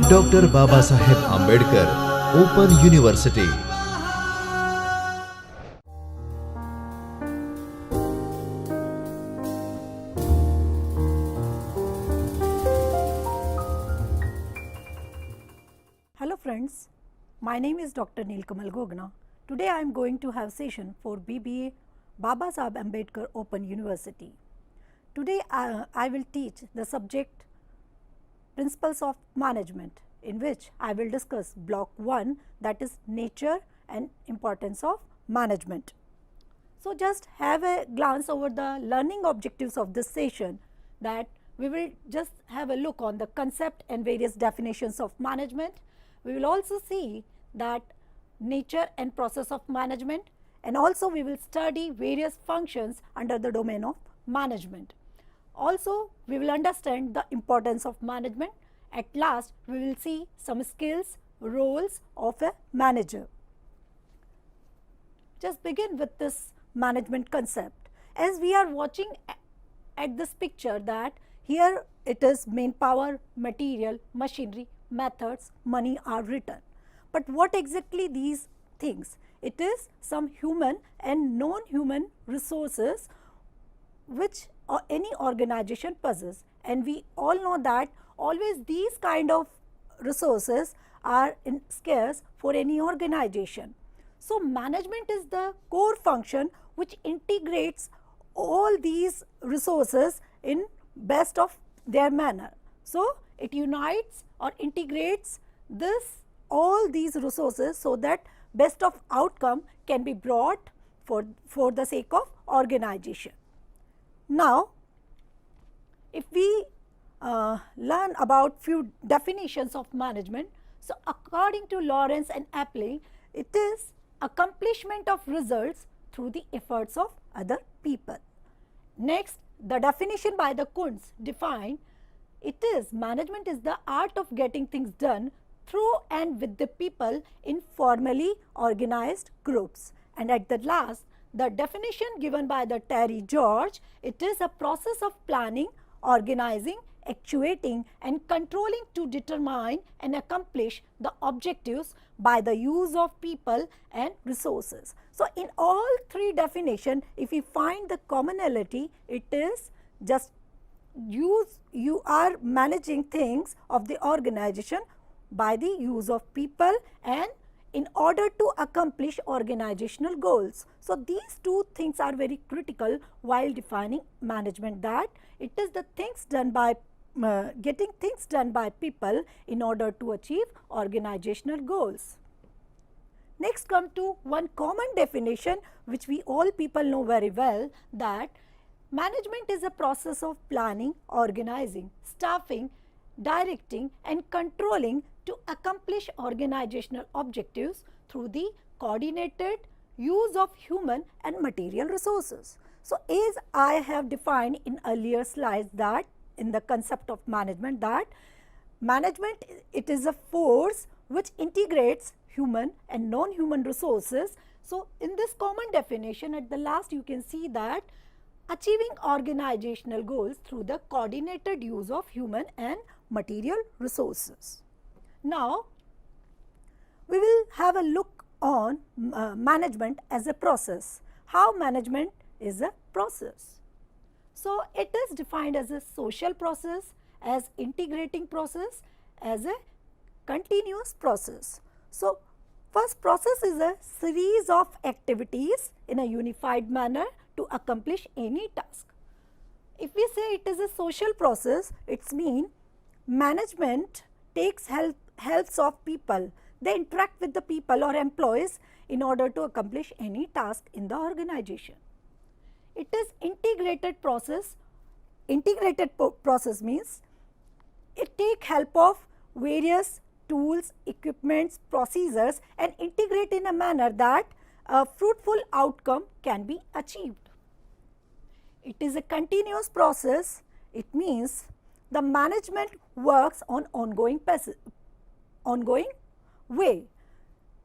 Dr. Babasaheb Ambedkar Open University. Hello friends, my name is Dr. Neelkamal Gogna. Today I am going to have session for BBA Babasaheb Ambedkar Open University. Today I will teach the subject Principles of Management, in which I will discuss Block 1, that is nature and importance of management. So just have a glance over the learning objectives of this session, that we will just have a look on the concept and various definitions of management. We will also see that nature and process of management, and also we will study various functions under the domain of management. Also, we will understand the importance of management. At last, we will see some skills, roles of a manager. Just begin with this management concept. As we are watching at this picture, that here it is manpower, material, machinery, methods, money are written. But what exactly these things? It is some human and non-human resources which any organization possesses, and we all know that always these kind of resources are scarce for any organization. So management is the core function which integrates all these resources in best of their manner. So it unites or integrates all these resources so that best of outcome can be brought for the sake of organization. Now, if we learn about few definitions of management, so according to Lawrence and Apley, it is accomplishment of results through the efforts of other people. Next, the definition by the Kuntz define management is the art of getting things done through and with the people in formally organized groups. And at the last, the definition given by the Terry George, it is a process of planning, organizing, actuating and controlling to determine and accomplish the objectives by the use of people and resources. So in all three definitions, if we find the commonality, it is just you are managing things of the organization by the use of people and in order to accomplish organizational goals. So these two things are very critical while defining management, that it is the things done by getting things done by people in order to achieve organizational goals. Next come to one common definition which we all people know very well, that management is a process of planning, organizing, staffing, directing and controlling to accomplish organizational objectives through the coordinated use of human and material resources. So as I have defined in earlier slides, that in the concept of management, that management, it is a force which integrates human and non-human resources. So in this common definition, at the last you can see that achieving organizational goals through the coordinated use of human and material resources. Now, we will have a look on management as a process. How management is a process? So it is defined as a social process, as integrating process, as a continuous process. So first, process is a series of activities in a unified manner to accomplish any task. If we say it is a social process, it means management takes helps of people. They interact with the people or employees in order to accomplish any task in the organization. It is integrated process. Integrated process means it take help of various tools, equipments, procedures and integrate in a manner that a fruitful outcome can be achieved. It is a continuous process. It means the management works on ongoing way.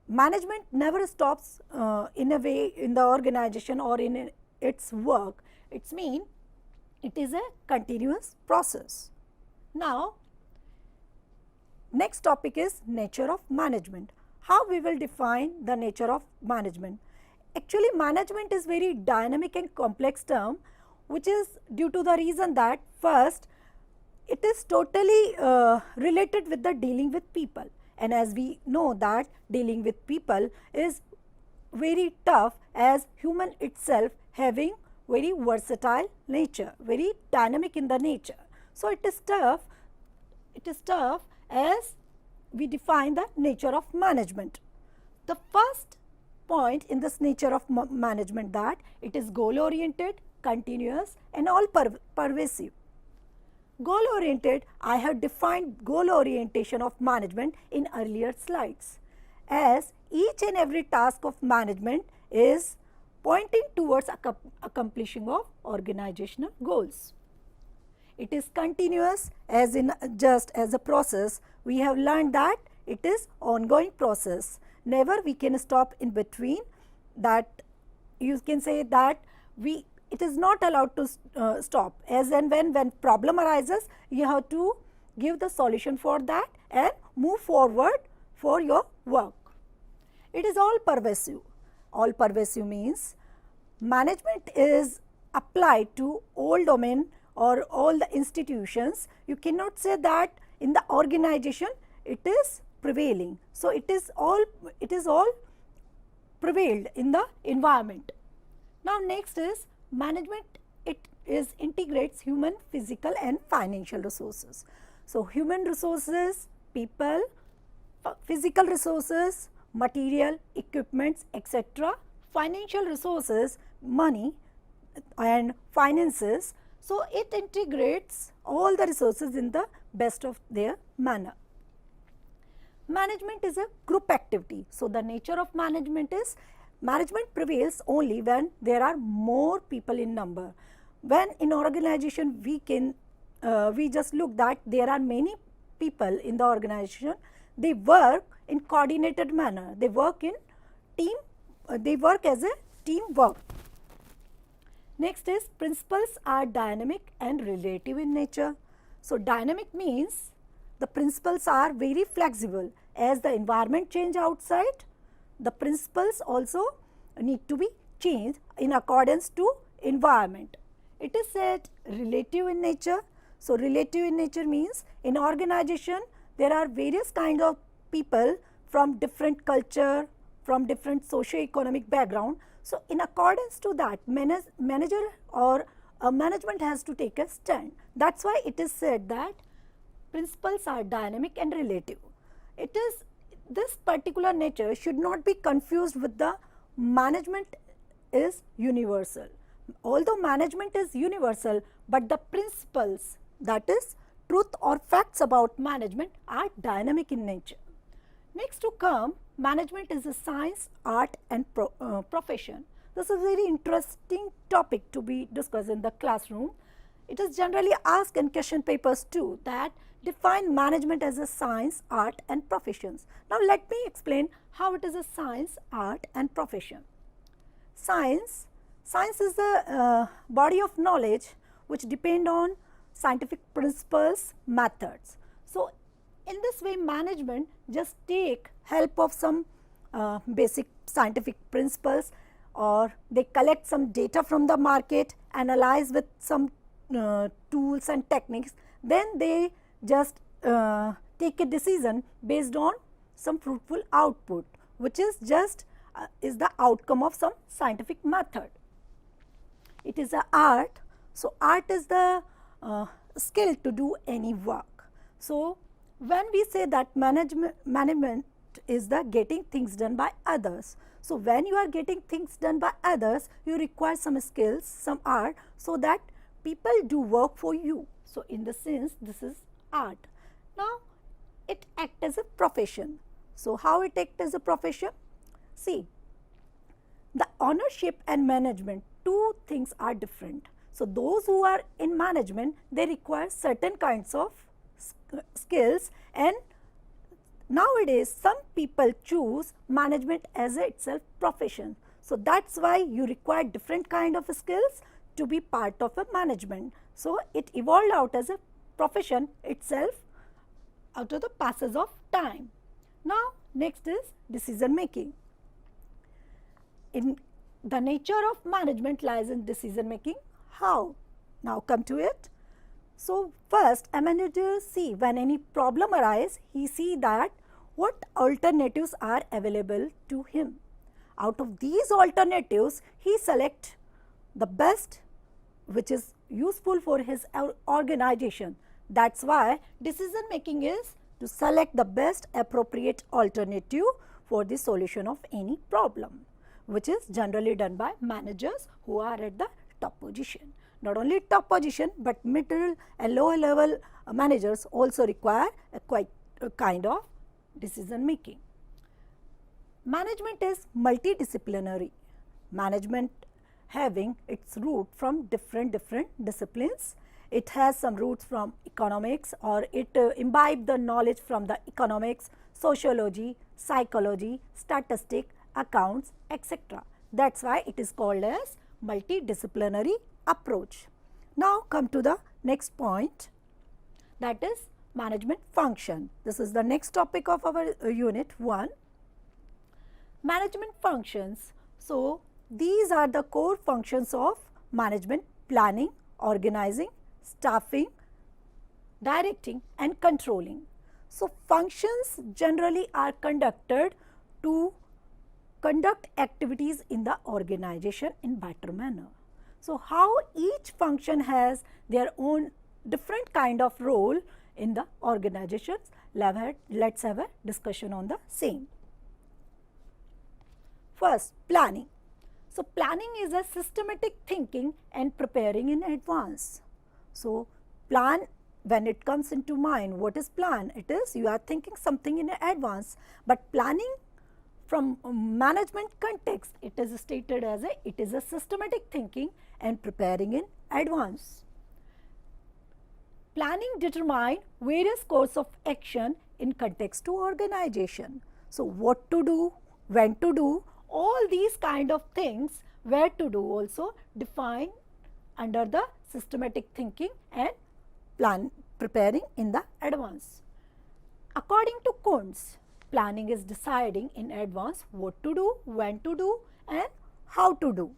Management never stops in a way in the organization or in its work. It means it is a continuous process. Now, next topic is nature of management. How we will define the nature of management? Actually, management is very dynamic and complex term, which is due to the reason that first, it is totally related with the dealing with people, and as we know that dealing with people is very tough, as human itself having very versatile nature, very dynamic in the nature. So it is tough as we define the nature of management. The first point in this nature of management that it is goal oriented, continuous and all pervasive. Goal oriented, I have defined goal orientation of management in earlier slides, as each and every task of management is pointing towards accomplishing of organizational goals. It is continuous, as in just as a process. We have learned that it is ongoing process. Never we can stop in between. That you can say that it is not allowed to stop. As and when problem arises, you have to give the solution for that and move forward for your work. It is all pervasive. All pervasive means management is applied to all domain or all the institutions. You cannot say that in the organization it is prevailing. So it is all prevailed in the environment. Now next is management. It is integrates human, physical and financial resources. So human resources, people, physical resources, material, equipments, etc. Financial resources, money and finances. So it integrates all the resources in the best of their manner. Management is a group activity. So the nature of management is management prevails only when there are more people in number. When in organization we just look that there are many people in the organization, they work in coordinated manner. They work in team. They work as a teamwork. Next is principles are dynamic and relative in nature. So dynamic means the principles are very flexible. As the environment change outside, the principles also need to be changed in accordance to environment. It is said relative in nature. So relative in nature means in organization there are various kinds of people from different culture, from different socio-economic background. So in accordance to that, manager or management has to take a stand. That's why it is said that principles are dynamic and relative. It is this particular nature should not be confused with the management is universal. Although management is universal, but the principles, that is truth or facts about management, are dynamic in nature. Next to come, management is a science, art and profession. This is a very interesting topic to be discussed in the classroom. It is generally asked in question papers too, that define management as a science, art and professions. Now let me explain how it is a science, art and profession. Science is the body of knowledge which depend on scientific principles, methods. So in this way, management just take help of some basic scientific principles, or they collect some data from the market, analyze with some tools and techniques, then they just take a decision based on some fruitful output, which is just is the outcome of some scientific method. It is an art. So art is the skill to do any work. So when we say that management is the getting things done by others. So when you are getting things done by others, you require some skills, some art, so that people do work for you. So in the sense, this is art. Now it acts as a profession. So how it acts as a profession? See, the ownership and management, two things are different. So those who are in management, they require certain kinds of skills, and nowadays some people choose management as a itself profession. So that's why you require different kind of skills to be part of a management. So it evolved out as a profession itself after the passage of time. Now, next is decision making. In the nature of management lies in decision making. How? Now come to it. So first, a manager see when any problem arises, he see that what alternatives are available to him. Out of these alternatives, he select the best which is useful for his organization. That's why decision making is to select the best appropriate alternative for the solution of any problem, which is generally done by managers who are at the top position. Not only top position, but middle and lower level managers also require a kind of decision making. Management is multidisciplinary. Management having its root from different disciplines. It has some roots from economics, or it imbibe the knowledge from the economics, sociology, psychology, statistics, accounts, etc. That's why it is called as multidisciplinary approach. Now come to the next point, that is management function. This is the next topic of our unit 1. Management functions. So these are the core functions of management: planning, organizing, staffing, directing and controlling. So functions generally are conducted to conduct activities in the organization in better manner. So how each function has their own different kind of role in the organizations, let's have a discussion on the same. First, planning. So planning is a systematic thinking and preparing in advance. So plan, when it comes into mind, what is plan? It is you are thinking something in advance, but planning from management context, it is stated as it is a systematic thinking and preparing in advance. Planning determine various course of action in context to organization. So what to do, when to do, all these kind of things, where to do also define under the systematic thinking and plan preparing in the advance. According to Kuntz, planning is deciding in advance what to do, when to do and how to do.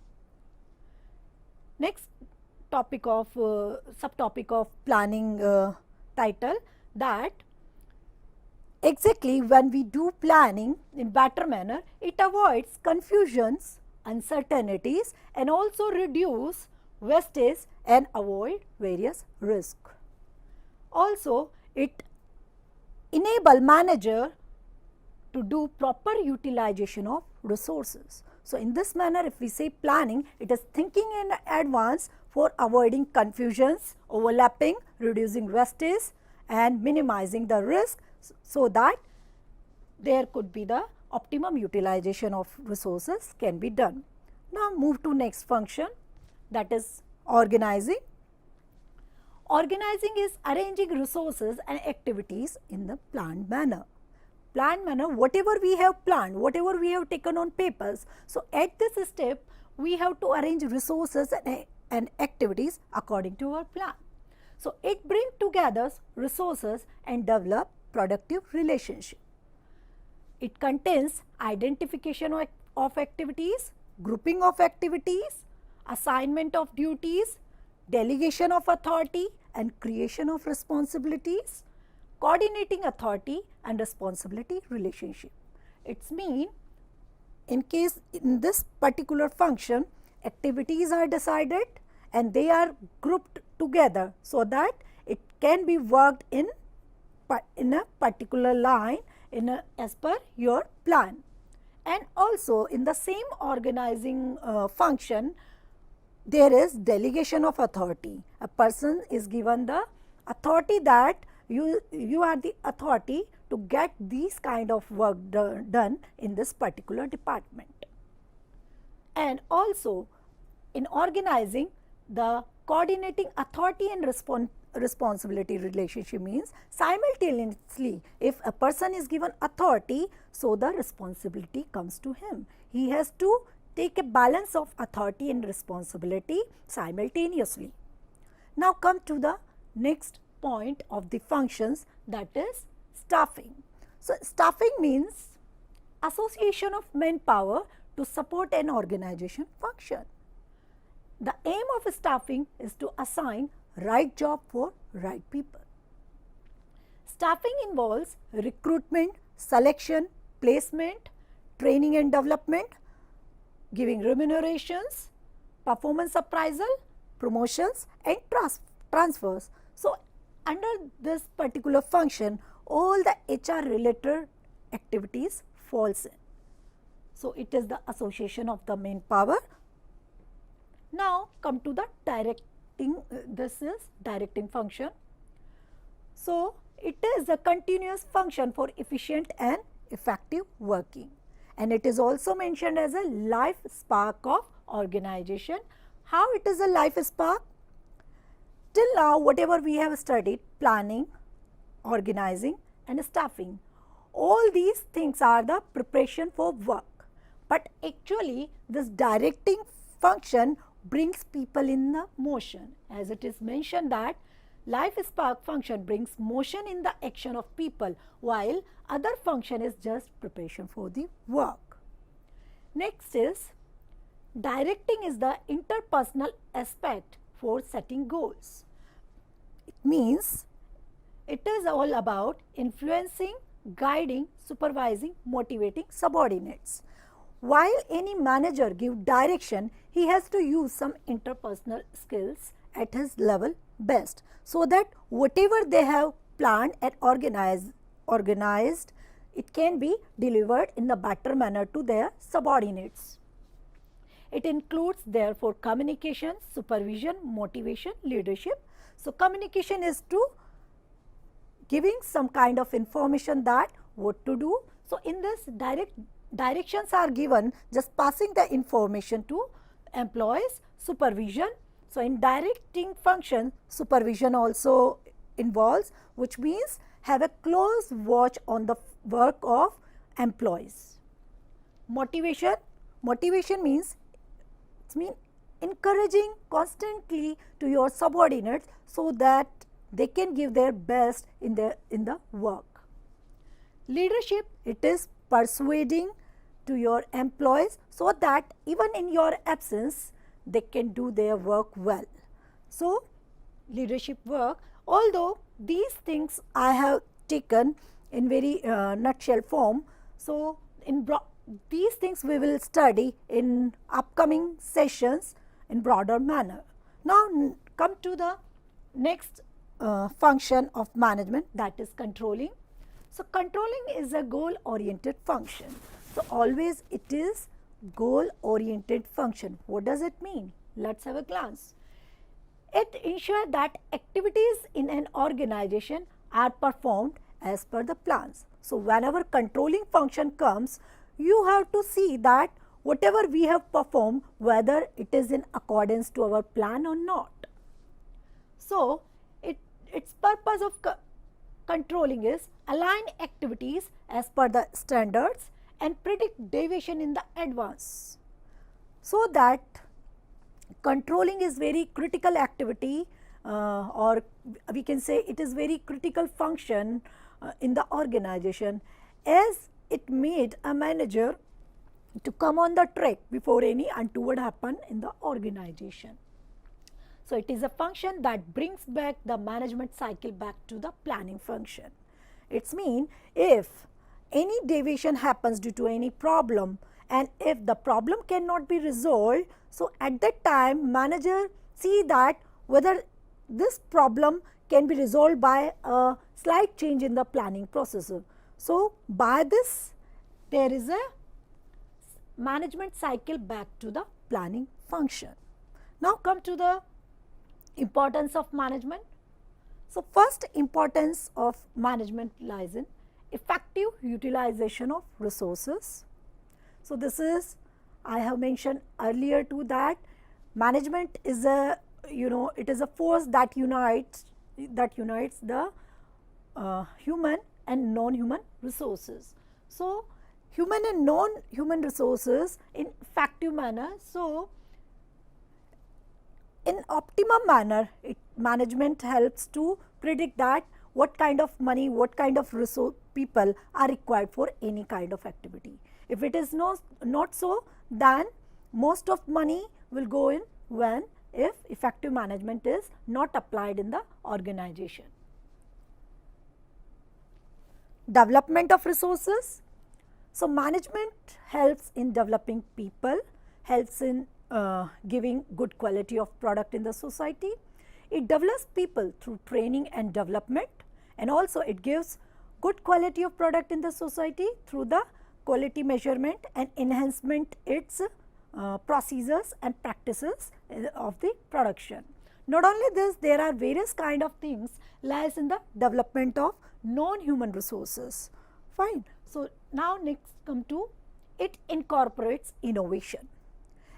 Next topic of subtopic of planning title, that exactly when we do planning in better manner, it avoids confusions, uncertainties and also reduce wastage and avoid various risks. Also, it enable manager to do proper utilization of resources. So in this manner, if we say planning, it is thinking in advance for avoiding confusions, overlapping, reducing wastage and minimizing the risk, so that there could be the optimum utilization of resources can be done. Now move to next function, that is organizing. Organizing is arranging resources and activities in the planned manner. Planned manner, whatever we have planned, whatever we have taken on papers. So at this step, we have to arrange resources and activities according to our plan. So it brings together resources and develop productive relationship. It contains identification of activities, grouping of activities, assignment of duties, delegation of authority and creation of responsibilities, coordinating authority and responsibility relationship. It's mean in case in this particular function, activities are decided and they are grouped together so that it can be worked in a particular line as per your plan. And also in the same organizing function, there is delegation of authority. A person is given the authority that you are the authority to get these kind of work done in this particular department. And also in organizing, the coordinating authority and responsibility relationship means simultaneously if a person is given authority, so the responsibility comes to him. He has to take a balance of authority and responsibility simultaneously. Now come to the next point of the functions, that is Staffing. So, staffing means association of manpower to support an organization function. The aim of staffing is to assign right job for right people. Staffing involves recruitment, selection, placement, training and development, giving remunerations, performance appraisal, promotions and transfers. So, under this particular function, all the HR related activities falls in. So, it is the association of the manpower. Now, come to the directing, this is directing function. So, it is a continuous function for efficient and effective working, and it is also mentioned as a life spark of organization. How it is a life spark? Till now, whatever we have studied, planning, organizing and staffing, all these things are the preparation for work. But actually, this directing function brings people in the motion, as it is mentioned that life spark function brings motion in the action of people, while other function is just preparation for the work. Next is directing is the interpersonal aspect for setting goals. It means it is all about influencing, guiding, supervising, motivating subordinates. While any manager gives direction, he has to use some interpersonal skills at his level best, so that whatever they have planned and organized, it can be delivered in the better manner to their subordinates. It includes therefore communication, supervision, motivation, leadership. So, communication is to giving some kind of information that what to do. So, in this directions are given, just passing the information to employees. Supervision. So, in directing function, supervision also involves, which means have a close watch on the work of employees. Motivation. Motivation means encouraging constantly to your subordinates so that they can give their best in the work. Leadership, it is persuading to your employees so that even in your absence they can do their work well. So, leadership work, although these things I have taken in very nutshell form. So, in these things we will study in upcoming sessions in broader manner. Now, come to the next function of management, that is controlling. So, controlling is a goal oriented function. So, always it is goal oriented function. What does it mean? Let us have a glance. It ensures that activities in an organization are performed as per the plans. So, whenever controlling function comes, you have to see that whatever we have performed, whether it is in accordance to our plan or not. So, its purpose of controlling is align activities as per the standards and predict deviation in the advance. So, that controlling is very critical activity or we can say it is very critical function in the organization, as it made a manager to come on the track before any untoward happen in the organization. So, it is a function that brings back the management cycle back to the planning function. It means if any deviation happens due to any problem and if the problem cannot be resolved, so at that time manager see that whether this problem can be resolved by a slight change in the planning process. So, by this there is a management cycle back to the planning function. Now, come to the importance of management. So, first importance of management lies in effective utilization of resources. So, this is I have mentioned earlier too that management is a it is a force that unites the human and non-human resources. So, human and non-human resources in effective manner. So, in optimum manner, management helps to predict that what kind of money, what kind of resource people are required for any kind of activity. If it is not so, then most of money will go in when if effective management is not applied in the organization. Development of resources. So, management helps in developing people, helps in giving good quality of product in the society. It develops people through training and development, and also it gives good quality of product in the society through the quality measurement and enhancement its procedures and practices of the production. Not only this, there are various kind of things lies in the development of non-human resources. Fine. So, now next come to it incorporates innovation.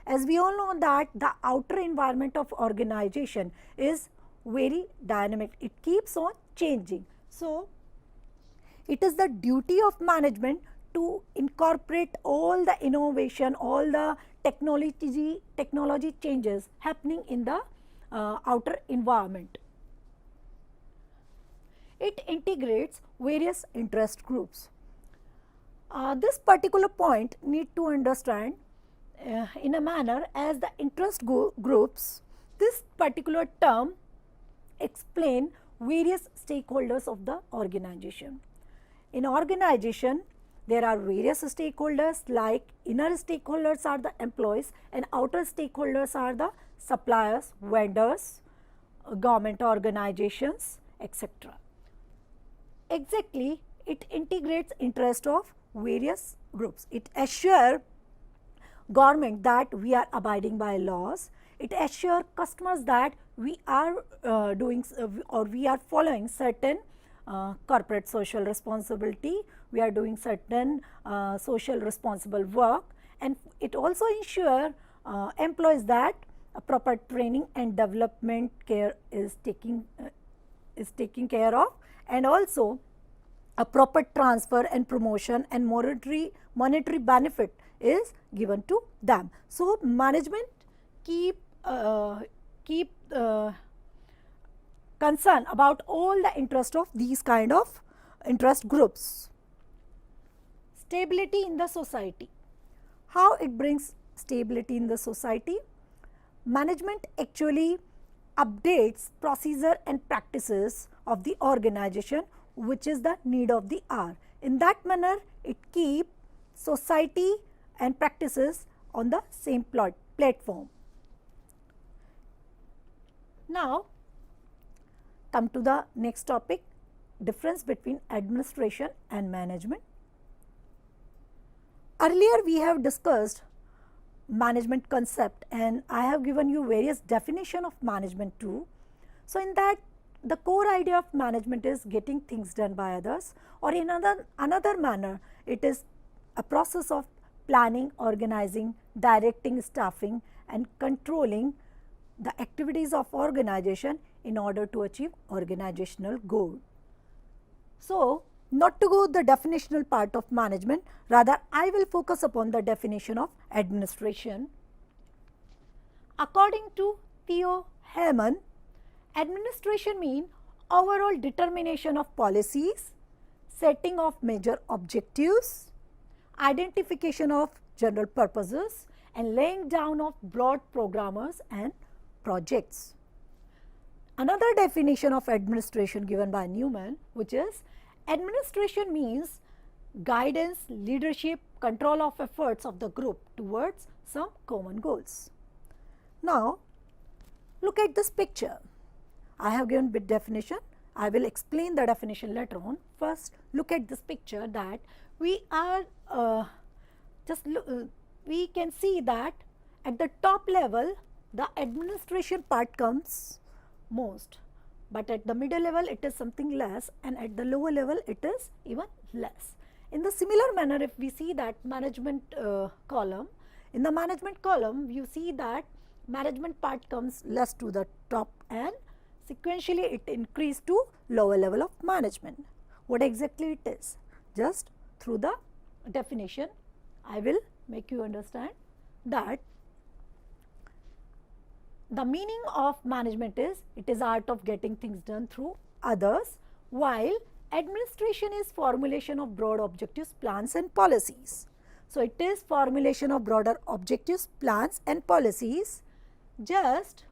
As we all know that the outer environment of organization is very dynamic, it keeps on changing. So, it is the duty of management to incorporate all the innovation, all the technology changes happening in the outer environment. It integrates various interest groups. This particular point need to understand in a manner as the interest groups. This particular term explain various stakeholders of the organization. In organization, there are various stakeholders, like inner stakeholders are the employees and outer stakeholders are the suppliers, vendors, government organizations, etc. Exactly, it integrates interest of various groups. It assures government that we are abiding by laws. It assures customers that we are doing or we are following certain corporate social responsibility, we are doing certain social responsible work, and it also ensures employees that a proper training and development care is taking care of, and also a proper transfer and promotion and monetary benefit is given to them. So, management keep concern about all the interest of these kind of interest groups. Stability in the society. How it brings stability in the society? Management actually updates procedure and practices of the organization, which is the need of the hour. In that manner, it keeps society and practices on the same platform. Now, come to the next topic, difference between administration and management. Earlier we have discussed management concept and I have given you various definition of management too. So, in that the core idea of management is getting things done by others, or in another manner it is a process of planning, organizing, directing, staffing and controlling the activities of organization in order to achieve organizational goal. So, not to go the definitional part of management, rather I will focus upon the definition of administration. According to Theo Heyman, administration means overall determination of policies, setting of major objectives, identification of general purposes and laying down of broad programmers and projects. Another definition of administration given by Newman, which is administration means guidance, leadership, control of efforts of the group towards some common goals. Now, look at this picture. I have given bit definition. I will explain the definition later on. First, look at this picture that we are we can see that at the top level the administration part comes most, but at the middle level it is something less and at the lower level it is even less. In the similar manner, if we see that management column, in the management column you see that management part comes less to the top and sequentially it increase to lower level of management. What exactly it is? Just through the definition I will make you understand that the meaning of management is it is art of getting things done through others, while administration is formulation of broad objectives, plans and policies. So, it is formulation of broader objectives, plans and policies. Just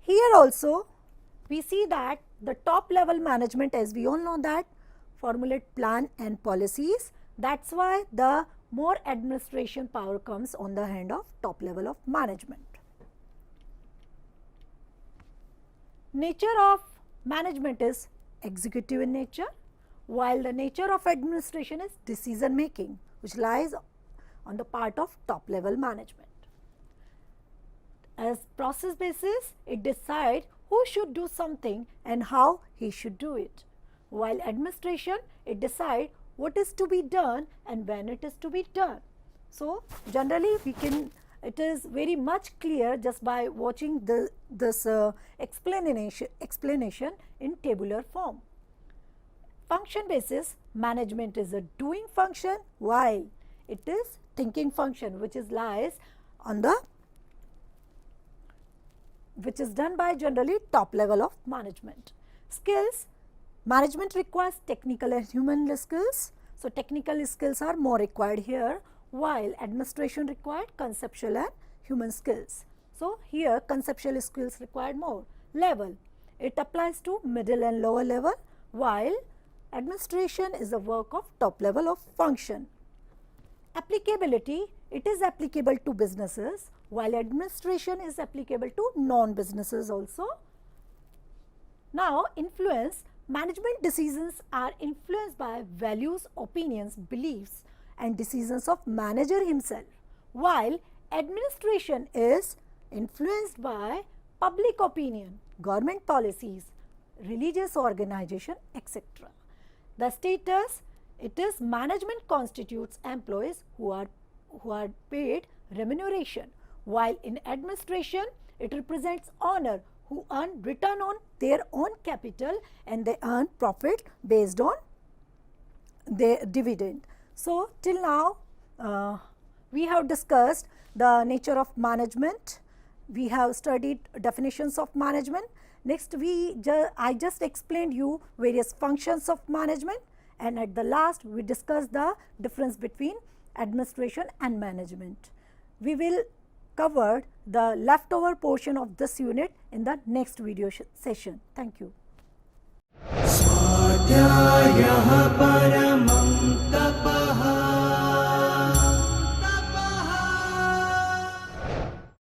here also we see that the top level management, as we all know, that formulate plan and policies. That's why the more administration power comes on the hand of top level of management. Nature of management is executive in nature, while the nature of administration is decision making, which lies on the part of top level management. As process basis, it decides who should do something and how he should do it, while administration, it decides what is to be done and when it is to be done. So, generally we can, it is very much clear just by watching this explanation in tabular form. Function basis, management is a doing function, while it is thinking function, which is lies on the, which is done by generally top level of management. Skills, management requires technical and human skills. So, technical skills are more required here, while administration required conceptual and human skills. So, here conceptual skills required more. Level, it applies to middle and lower level, while administration is the work of top level of function. Applicability, it is applicable to businesses, while administration is applicable to non-businesses also. Now, influence, management decisions are influenced by values, opinions, beliefs and decisions of manager himself, while administration is influenced by public opinion, government policies, religious organization, etc. The status, it is management constitutes employees who are paid remuneration, while in administration it represents owner who earn return on their own capital and they earn profit based on their dividend. So, till now we have discussed the nature of management, we have studied definitions of management. Next I just explained you various functions of management, and at the last we discussed the difference between administration and management. We will cover the leftover portion of this unit in the next video session. Thank you. स्वाध्यायः परमं तप